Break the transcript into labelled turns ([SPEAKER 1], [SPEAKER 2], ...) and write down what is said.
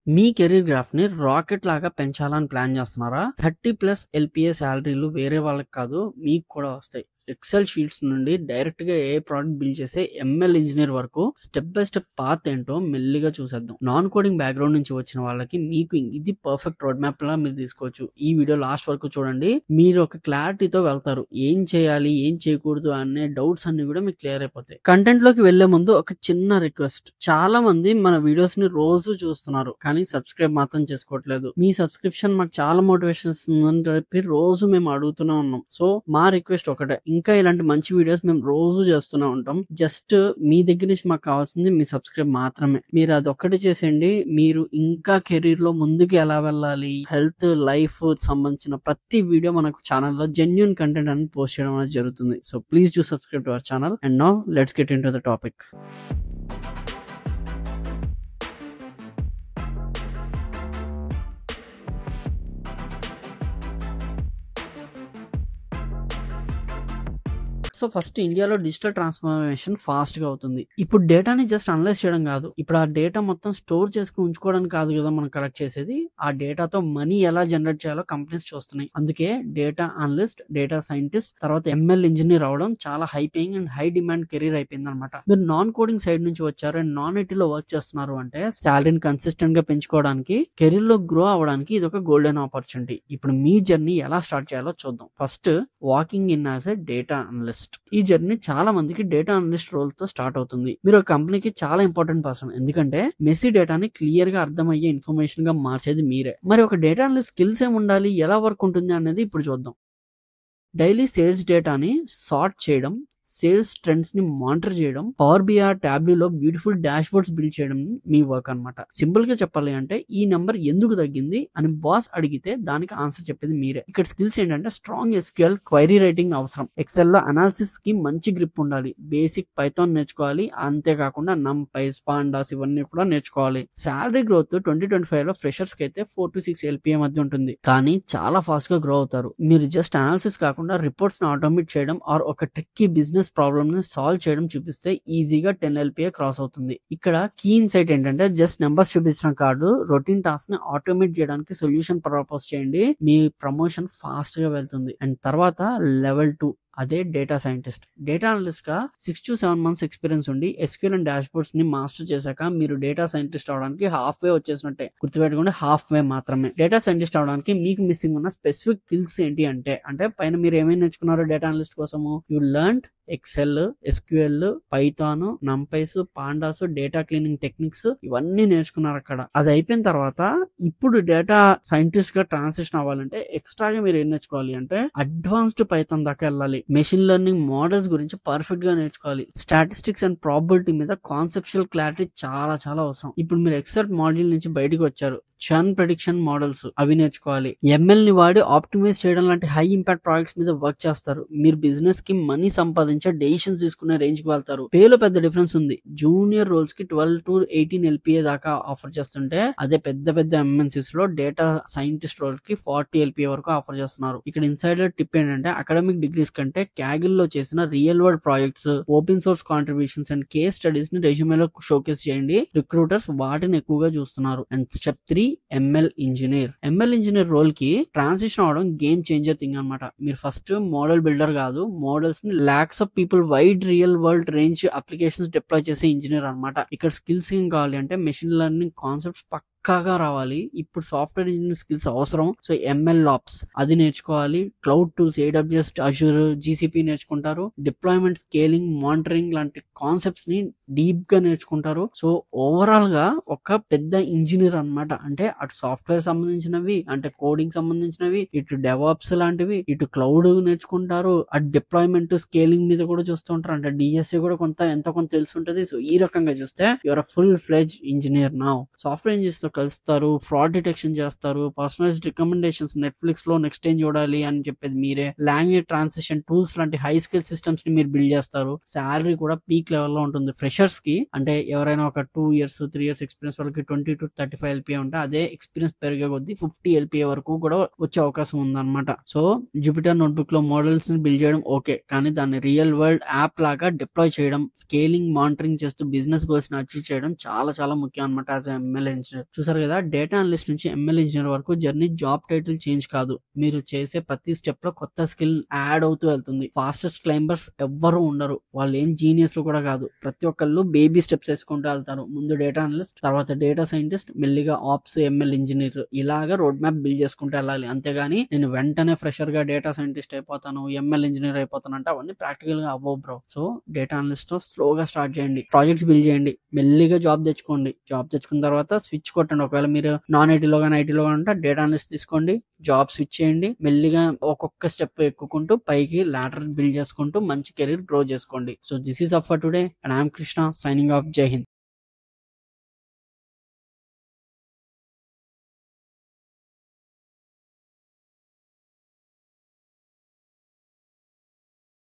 [SPEAKER 1] మీ career graph ని rocket లాగా పెంచాలని ప్లాన్ చేస్తున్నారా? 30+ LPA శాలరీలు వేరే వాళ్ళకి కాదు, మీకు కూడా వస్తాయి. ఎక్సెల్ షీట్స్ నుండి డైరెక్ట్ గా ఏ ప్రోడక్ట్ బిల్డ్ చేసే ML ఇంజనీర్ వరకు స్టెప్ బై స్టెప్ పాత్ ఏంటో మెల్లిగా చూసేద్దాం. నాన్ కోడింగ్ బ్యాక్గ్రౌండ్ నుంచి వచ్చిన వాళ్ళకి మీకు ఇది పర్ఫెక్ట్ రోడ్ మ్యాప్ లా మీరు తీసుకోవచ్చు. ఈ వీడియో లాస్ట్ వరకు చూడండి, మీరు ఒక క్లారిటీతో వెళ్తారు. ఏం చేయాలి, ఏం చేయకూడదు అనే డౌట్స్ అన్ని కూడా మీకు క్లియర్ అయిపోతాయి. కంటెంట్ లోకి వెళ్లే ముందు ఒక చిన్న రిక్వెస్ట్. చాలా మంది మన వీడియోస్ ని రోజు చూస్తున్నారు కానీ సబ్స్క్రైబ్ మాత్రం చేసుకోవట్లేదు. మీ సబ్స్క్రిప్షన్ మాకు చాలా మోటివేషన్ ఇస్తుందని చెప్పి రోజు మేము అడుగుతూనే ఉన్నాం. సో మా రిక్వెస్ట్ ఒకటే, ఇంకా ఇలాంటి మంచి వీడియోస్ మేము రోజు చేస్తూనే ఉంటాం. జస్ట్ మీ దగ్గర నుంచి మాకు కావాల్సింది మీ సబ్స్క్రైబ్ మాత్రమే. మీరు అది ఒక్కటి చేసేయండి. మీరు ఇంకా కెరీర్ లో ముందుకు ఎలా వెళ్ళాలి, హెల్త్, లైఫ్ సంబంధించిన ప్రతి వీడియో మనకు ఛానల్లో జెన్యూన్ కంటెంట్ అని పోస్ట్ చేయడం అనేది జరుగుతుంది. So please do subscribe to our channel. And now let's get in to the topic. So first ఇండియాలో డిజిటల్ ట్రాన్స్ఫర్మేషన్ ఫాస్ట్ గా అవుతుంది. ఇప్పుడు డేటాని జస్ట్ అనలైజ్ చేయడం కాదు, ఇప్పుడు ఆ డేటా మొత్తం స్టోర్ చేసుకుని ఉంచుకోవడానికి కాదు కదా మనం కలెక్ట్ చేసేది. ఆ డేటాతో మనీ ఎలా జనరేట్ చేయాలో కంపెనీస్ చూస్తున్నాయి. అందుకే డేటా అనలిస్ట్, డేటా సైంటిస్ట్, తర్వాత ML ఇంజనీర్ అవడం చాలా high paying and high demand career అయిపోయింది అనమాట. మీరు నాన్ కోడింగ్ సైడ్ నుంచి వచ్చారు అండ్ నాన్ ఐటీ లో వర్క్ చేస్తున్నారు అంటే శాలరీని కన్సిస్టెంట్ గా పెంచుకోవడానికి, కెరీర్ లో గ్రో అవడానికి ఇది ఒక గోల్డెన్ ఆపర్చునిటీ. ఇప్పుడు మీ జర్నీ ఎలా స్టార్ట్ చేయాలో చూద్దాం. First walking in as a data analyst. ఈ జర్నీ చాలా మందికి డేటా అనలిస్ట్ రోల్ తో స్టార్ట్ అవుతుంది. మీరు ఒక కంపెనీకి చాలా ఇంపార్టెంట్ పర్సన్, ఎందుకంటే మెస్సీ డేటాని క్లియర్ గా అర్థమయ్యే ఇన్ఫర్మేషన్ గా మార్చేది మీరే. మరి ఒక డేటా అనలిస్ట్ స్కిల్స్ ఏమి ఉండాలి, ఎలా వర్క్ ఉంటుంది అనేది ఇప్పుడు చూద్దాం. డైలీ సేల్స్ డేటాని సార్ట్ చేయడం, సేల్స్ ట్రెండ్స్ ని మానిటర్ చేయడం, పవర్ BI టాబ్లూలో బ్యూటిఫుల్ డాష్ బోర్డ్స్ బిల్డ్ చేయడం మీ వర్క్ అనమాట. సింపుల్ గా చెప్పాలి అంటే ఈ నెంబర్ ఎందుకు తగ్గింది అని బాస్ అడిగితే దానికి ఆన్సర్ చెప్పేది మీరే. ఇక్కడ స్కిల్స్ ఏంటంటే స్ట్రాంగ్ SQL క్వైరీ రైటింగ్ అవసరం, ఎక్సెల్ లో అనాలిసిస్ కి మంచి గ్రిప్ ఉండాలి, బేసిక్ పైథాన్ నేర్చుకోవాలి, అంతేకాకుండా NumPy, Pandas ఇవన్నీ కూడా నేర్చుకోవాలి. శాలరీ గ్రోత్ 2025 లో ఫ్రెషర్స్ కి అయితే 4 to 6 LPA మధ్య ఉంటుంది, కానీ చాలా ఫాస్ట్ గా గ్రో అవుతారు. మీరు జస్ట్ అనాలిసిస్ కాకుండా రిపోర్ట్స్ ని ఆటోమేట్ చేయడం ఆర్ ఒక ట్రిక్కీ బిజినెస్ ప్రాబ్లమ్ ని సాల్వ్ చేయడం చూపిస్తే ఈజీగా 10 LPA క్రాస్ అవుతుంది. ఇక్కడ కీ ఇన్సైట్ ఏంటంటే జస్ట్ నెంబర్స్ చూపించడం కాదు, రొటీన్ టాస్క్ ని ఆటోమేట్ చేయడానికి సొల్యూషన్ ప్రపోజ్ చేయండి. మీ ప్రమోషన్ ఫాస్ట్ గా వెళ్తుంది. అండ్ తర్వాత లెవెల్ 2, అదే డేటా సైంటిస్ట్. డేటా అనలిస్ట్ గా 6 to 7 months ఎక్స్పీరియన్స్ ఉండి SQL అండ్ డాష్ బోర్డ్స్ ని మాస్టర్ చేశాక మీరు డేటా సైంటిస్ట్ అవడానికి హాఫ్ వే వచ్చేసినట్టే. గుర్తుపెట్టుకోండి, హాఫ్ వే మాత్రమే. డేటా సైంటిస్ట్ అవడానికి మీకు మిస్సింగ్ ఉన్న స్పెసిఫిక్ స్కిల్స్ ఏంటి అంటే పైన మీరు ఏమేమి నేర్చుకున్నారు డేటా అనలిస్ట్ కోసము? You learned Excel, SQL, Python, NumPy, Pandas, data cleaning techniques ఇవన్నీ నేర్చుకున్నారు అక్కడ. అది అయిపోయిన తర్వాత ఇప్పుడు డేటా సైంటిస్ట్ గా ట్రాన్సిషన్ అవ్వాలంటే ఎక్స్ట్రాగా మీరు ఏం నేర్చుకోవాలి అంటే అడ్వాన్స్డ్ పైథాన్ దాకా వెళ్ళాలి. మెషిన్ లెర్నింగ్ మోడల్స్ గురించి పర్ఫెక్ట్ గా నేర్చుకోవాలి. స్టాటిస్టిక్స్ అండ్ ప్రాబబిలిటీ మీద కాన్సెప్చువల్ క్లారిటీ చాలా చాలా అవసరం. ఇప్పుడు మీరు ఎక్సెల్ మాడ్యూల్ నుంచి బయటకు వచ్చారు, చర్న్ ప్రెడిక్షన్ మోడల్స్ అవి నేర్చుకోవాలి. ML ని వాడి ఆప్టిమైజ్ చేయడం లాంటి హై ఇంపాక్ట్ ప్రాజెక్ట్స్ మీద వర్క్ చేస్తారు. మీరు బిజినెస్ కి మనీ సంపాదించే డెసిషన్స్ తీసుకునే రేంజ్ కి వెళ్తారు. పేలో పెద్ద డిఫరెన్స్ ఉంది. జూనియర్ రోల్స్ కి 12 to 18 LPA దాకా ఆఫర్ చేస్తుంటే అదే పెద్ద పెద్ద MNCs లో డేటా సైంటిస్ట్ రోల్ కి 40 LPA వరకు ఆఫర్ చేస్తున్నారు. ఇక్కడ ఇన్సైడర్ టిప్ ఏంటంటే అకాడమిక్ డిగ్రీస్ కంటే క్యాగిల్ లో చేసిన real world projects, open source contributions and case studies ని రెజ్యూమేలో షోకేస్ చేయండి. రిక్రూటర్స్ వాటిని ఎక్కువగా చూస్తున్నారు. And step 3, ML engineer role కి ట్రాన్సిషన్ అవడం గేమ్ చేంజర్ థింగ్ అనమాట. మీరు ఫస్ట్ మోడల్ బిల్డర్ కాదు, మోడల్స్ ని lakhs of people wide real world range applications deploy చేసే ఇంజనీర్ అనమాట. ఇక్కడ స్కిల్స్ ఏం కావాలి అంటే మెషిన్ లెర్నింగ్ కాన్సెప్ట్స్ పక్కాగా రావాలి. ఇప్పుడు సాఫ్ట్వేర్ ఇంజనీర్ స్కిల్స్ అవసరం. సో ML Ops అది నేర్చుకోవాలి. Cloud tools AWS, Azure, GCP నేర్చుకుంటారు. డిప్లాయ్మెంట్, స్కేలింగ్, మానిటరింగ్ లాంటి కాన్సెప్ట్స్ ని డీప్ గా నేర్చుకుంటారు. సో ఓవరాల్ గా ఒక పెద్ద ఇంజనీర్ అన్నమాట. అంటే అటు సాఫ్ట్వేర్ సంబంధించినవి, అంటే కోడింగ్ సంబంధించినవి, ఇటు డెవాప్స్ లాంటివి, ఇటు క్లౌడ్ నేర్చుకుంటారు, అటు డిప్లాయ్మెంట్, స్కేలింగ్ మీద కూడా చూస్తుంటారు. అంటే DSA కూడా ఎంతో కొంత తెలిసి ఉంటది. సో ఈ రకంగా చూస్తే your full fledged engineer now. Software engineers తో కలుస్తారు, ఫ్రాడ్ డిటెక్షన్ చేస్తారు, పర్సనలైజ్డ్ రికమెండేషన్స్ నెట్ఫ్లిక్స్ లో నెక్స్ట్ ఏం చూడాలి అని చెప్పేది మీరే, లాంగ్వేజ్ ట్రాన్సిషన్ టూల్స్ లాంటి హై స్కిల్ సిస్టమ్స్ ని మీరు బిల్డ్ చేస్తారు. శాలరీ కూడా పీక్ లెవెల్ లో ఉంటుంది. ఫ్రెషర్స్ కి అంటే ఎవరైనా ఒక 2 years 3 years ఎక్స్పీరియన్స్ వాళ్ళకి 20 to 35 LPA ఉంటే అదే ఎక్స్పీరియన్స్ పెరిగే కొద్దీ 50 LPA వరకు కూడా వచ్చే అవకాశం ఉందన్నమాట. సో జూపిటర్ నోట్బుక్ లో మోడల్స్ ని బిల్డ్ చేయడం ఓకే, కానీ దాన్ని రియల్ వరల్డ్ యాప్ లాగా డిప్లాయ్ చేయడం, స్కేలింగ్, మానిటరింగ్ చేస్తూ బిజినెస్ గోల్స్ ని అచీవ్ చేయడం చాలా చాలా ముఖ్యం అనమాట యాజ్ ML ఇంజనీర్. చూసారు కదా, డేటా అనలిస్ట్ నుంచి ఎంఎల్ ఇంజనీర్ వరకు జర్నీ జాబ్ టైటిల్ చేంజ్ కాదు, మీరు చేసే ప్రతి స్టెప్ లో కొత్త స్కిల్ యాడ్ అవుతూ వెళ్తుంది. ఫాస్టెస్ట్ క్లైంబర్స్ ఎవ్వరు ఉండరు, వాళ్ళు ఏం జీనియస్ లు కూడా కాదు. ప్రతి ఒక్కళ్ళు బేబీ స్టెప్స్ వేసుకుంటూ వెళ్తారు. ముందు డేటా అనలిస్ట్, తర్వాత డేటా సైంటిస్ట్, మెల్లిగా ఆప్స్, ఎంఎల్ ఇంజనీర్, ఇలాగా రోడ్ మ్యాప్ బిల్డ్ చేసుకుంటూ వెళ్ళాలి. అంతేగాని నేను వెంటనే ఫ్రెషర్ గా డేటా సైంటిస్ట్ అయిపోతాను, ఎంఎల్ ఇంజనీర్ అయిపోతాను అంటే అవన్నీ ప్రాక్టికల్ గా అవ్వవు బ్రో. సో డేటా అనలిస్ట్ స్లోగా స్టార్ట్ చేయండి, ప్రాజెక్ట్స్ బిల్డ్ చేయండి, మెల్లిగా జాబ్ తెచ్చుకోండి. జాబ్ తెచ్చుకున్న తర్వాత స్విచ్ కొట్టండి. ఒకవేళ మీరు నాన్ ఐటీలో కానీ ఐటీలో కానీ ఉంటే డేటా అనలిస్ట్ తీసుకోండి, జాబ్ స్విచ్ చేయండి, మెల్లిగా ఒక్కొక్క స్టెప్ ఎక్కుకుంటూ పైకి లాడర్ బిల్డ్ చేసుకుంటూ మంచి కెరీర్ గ్రో చేసుకోండి. So this is up for today and I'm Krishna signing off. జై హింద్.